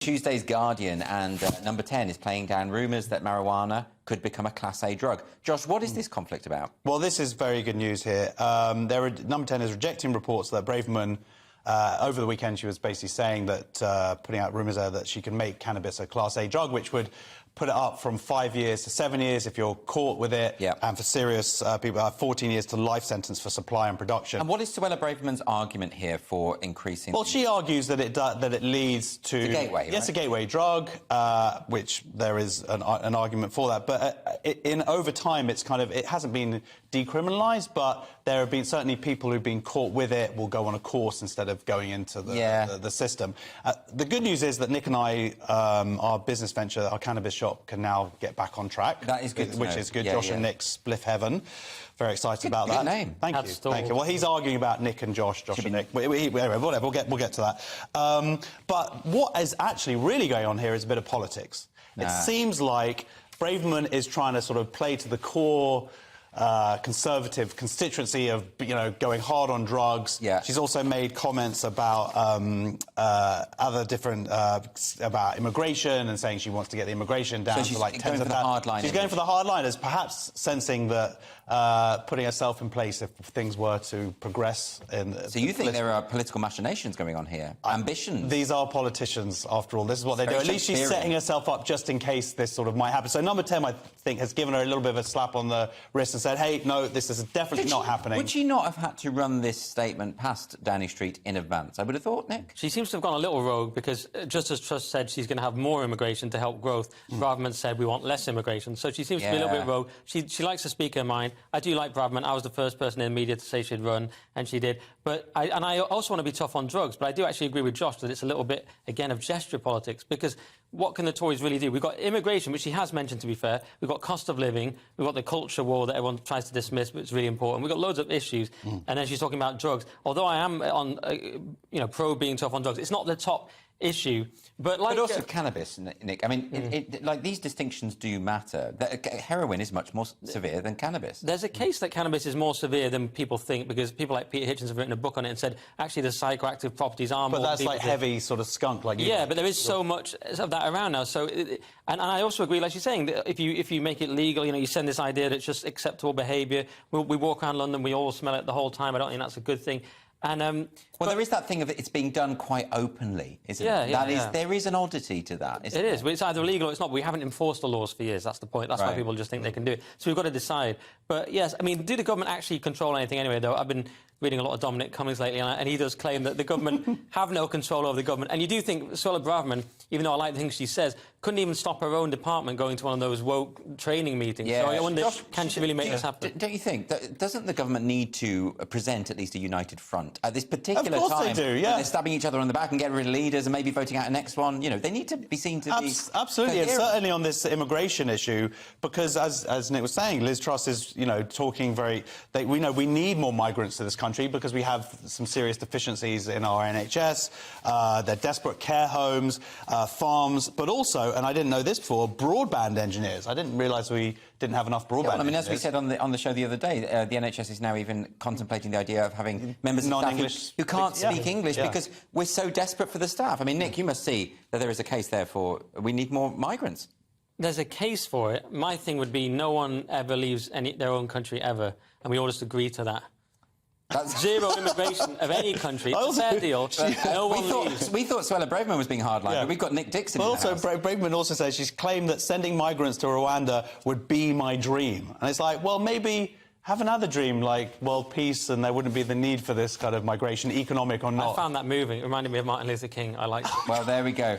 Tuesday's Guardian and Number 10 is playing down rumours that marijuana could become a Class A drug. Josh, what is this conflict about? Well, this is very good news here. Number 10 is rejecting reports that Braverman, over the weekend, she was basically saying that, putting out rumours there that she can make cannabis a Class A drug, which would put it up from 5 years to 7 years if you're caught with it, and for serious people, 14 years to life sentence for supply and production. And what is Suella Braverman's argument here for increasing? Well, she argues that it leads to the gateway. Yes, a gateway drug, which there is an argument for that. But over time, it hasn't been decriminalised, but there have been certainly people who've been caught with it will go on a course instead of going into the system. The good news is that Nick and I, our business venture, our cannabis shop, can now get back on track. That is good, which is good. Josh and Nick's Spliff Heaven. Very excited about that. Good name. Thank you. Thank you. Well, he's arguing about Nick and Josh and Nick. Whatever, we'll get to that. But what is actually really going on here is a bit of politics. It seems like Braverman is trying to sort of play to the core conservative constituency of, going hard on drugs. Yeah. She's also made comments about other different about immigration and saying she wants to get the immigration down to like tens of thousands. She's going for the hardliners, perhaps sensing that putting herself in place if things were to progress. So you think there are political machinations going on here? Ambitions? These are politicians, after all. This is what they do. At least she's setting herself up just in case this sort of might happen. So Number 10, I think, has given her a little bit of a slap on the wrist and said, hey, no, this is definitely not happening. Would she not have had to run this statement past Downing Street in advance? I would have thought, Nick. She seems to have gone a little rogue because, just as Truss said, she's going to have more immigration to help growth. Braverman said we want less immigration. So she seems to be a little bit rogue. She likes to speak her mind. I do like Braverman. I was the first person in the media to say she'd run, and she did. But I also want to be tough on drugs, but I do actually agree with Josh that it's a little bit, again, of gesture politics, because what can the Tories really do? We've got immigration, which she has mentioned, to be fair. We've got cost of living. We've got the culture war that everyone tries to dismiss, but it's really important. We've got loads of issues. And then she's talking about drugs. Although I am on, pro being tough on drugs, it's not the top issue. But also cannabis, Nick. I mean, like, these distinctions do matter. Heroin is much more severe than cannabis. There's a case that cannabis is more severe than people think, because people like Peter Hitchens have written a book on it and said, actually, the psychoactive properties are more... But that's like heavy sort of skunk, like... Yeah, but there is so much of that around now. So, and I also agree, like she's saying, that if you make it legal, you send this idea that it's just acceptable behaviour. We walk around London, we all smell it the whole time. I don't think that's a good thing. And there is that thing of it's being done quite openly, isn't it? There is an oddity to that, isn't there? It is. But it's either illegal or it's not. We haven't enforced the laws for years. That's the point. That's why people just think they can do it. So we've got to decide. But yes, I mean, do the government actually control anything anyway? Though I've been reading a lot of Dominic Cummings lately, and he does claim that the government have no control over the government. And you do think Suella Braverman, even though I like the things she says, couldn't even stop her own department going to one of those woke training meetings. Yeah. So I wonder, can she really make this happen? Don't you think? Doesn't the government need to present at least a united front at this particular time? Of course they do, yeah. They're stabbing each other on the back and getting rid of leaders and maybe voting out a next one. They need to be seen to be... Absolutely, and certainly on this immigration issue, because as Nick was saying, Liz Truss is, talking very... we know we need more migrants to this country because we have some serious deficiencies in our NHS, they're desperate care homes, farms, but also, and I didn't know this before, broadband engineers. I didn't realise we didn't have enough broadband engineers. As we said on the show the other day, the NHS is now even contemplating the idea of having members of staff who can't speak English because we're so desperate for the staff. I mean, Nick, you must see that there is a case there for we need more migrants. There's a case for it. My thing would be no one ever leaves their own country ever, and we all just agree to that. That's zero immigration of any country. It's a fair deal. No one leaves. We thought Suella Braverman was being hardline, but we've got Nick Dixon. But also, Braverman also says she's claimed that sending migrants to Rwanda would be my dream. And it's like, well, maybe have another dream, like world peace, and there wouldn't be the need for this kind of migration, economic or not. I found that moving. It reminded me of Martin Luther King. I liked it. Well, there we go.